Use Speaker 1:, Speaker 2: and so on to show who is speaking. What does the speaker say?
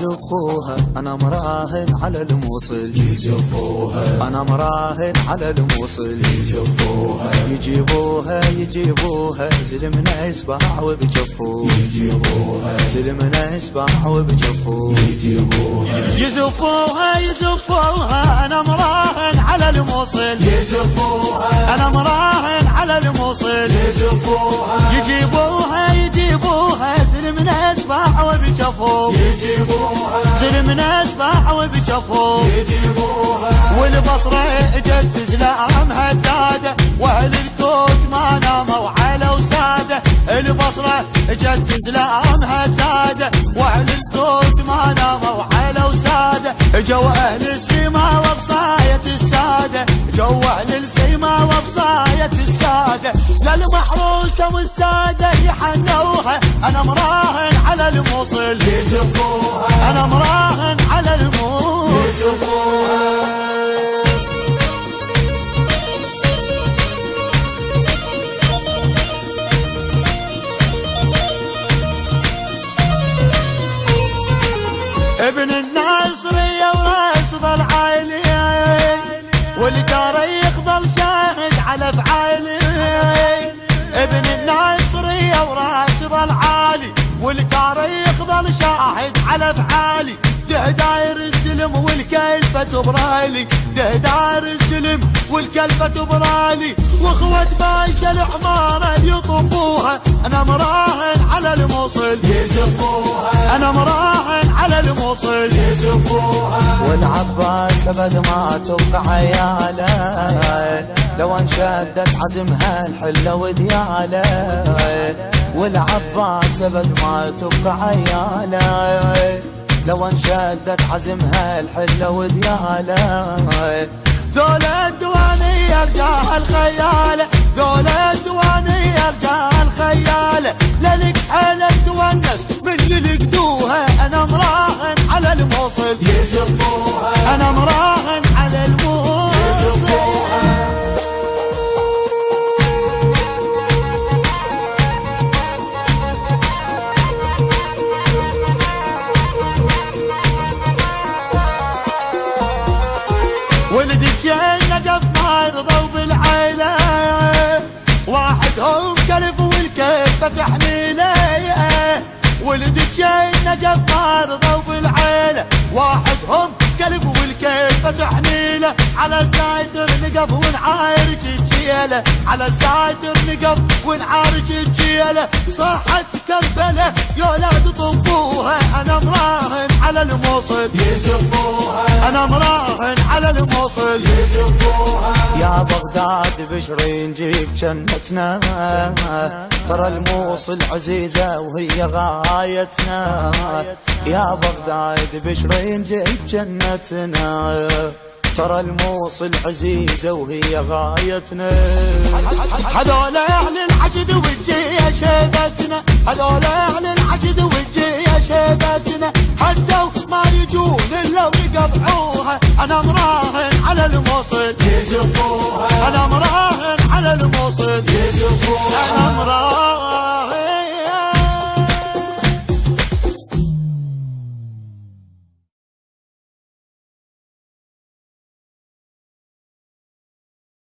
Speaker 1: يزفوها أنا مراهن على الموصل يزفوها أنا مراهن على الموصل يزفوها يجيبوها زلمنا يسبح وبجفوه يجيبوها زلمنا يسبح وبجفوه يزفوها أنا مراهن على الموصل يزفوها أنا مراهن على الموصل يزفوها يجيبوها زلمنا يسبح وبجفوه يجيبوها زلمنا يسبح وبجفوه يجيبوها والبصرة اجت زلام هدادة واهل الكوت ما ناموا على وسادة البصرة اجت زلام هدادة واهل الكوت ما ناموا على وسادة جو اهل السما وبصاية السادة جو اهل السما وبصاية السادة للمحروسة والسادة يحنوها انا مراهن على الموصل يزفوها انا مراهن على الموصل يزفوها ابن الناصرية وراسض العالي والتاريخ ظل شاهد على افعالي ابن الناصرية وراسض العالي والتاريخ ظل شاهد على افعالي داير السلم والكلفة تبرالي داير السلم والكلفة تبرالي واخوة باشا العمارة يطبوها انا مراهن على الموصل يزفوها انا مراهن على الموصل يزفوها والعباس ابد ما تبقى عياله لو انشدت عزمها الحلة ودياله والعباس ابد ما تبقى عياله لو انشدت عزمها الحلة ودياله ذولا الدوانية رجال خيالة ذولا الدوانية رجال خيالة للك حالة تونس من يلقدوها انا مراهن على الموصل يزفوها انا مراهن على الموصل يزفوها ولد النجف ما يرضوا بالعيلة واحدهم كلف والكلفة تحميله ولد النجف ما يرضوا بالعيلة واحدهم كلف والكلفة تحميله على سايتر نقف ونعارج الجيلة على سايتر نقف ونعارج الجيلة صاحت كربلة يا ولاد طبوها انا مراهن على الموصل يزفوها انا مراهن على الموصل يزفوها يا بغداد بشري نجيب جنتنا ترى الموصل عزيزة وهي غايتنا يا بغداد بشري نجيب جنتنا ترى الموصل عزيزة وهي غايتنا هذول اهل الحشد والجيه شيبتنا هذول اهل الحشد والجيه شيبتنا حتى ما يجون الا ويقبحوها انا مراهن على الموصل يزفوها انا مراهن على الموصل يزفوها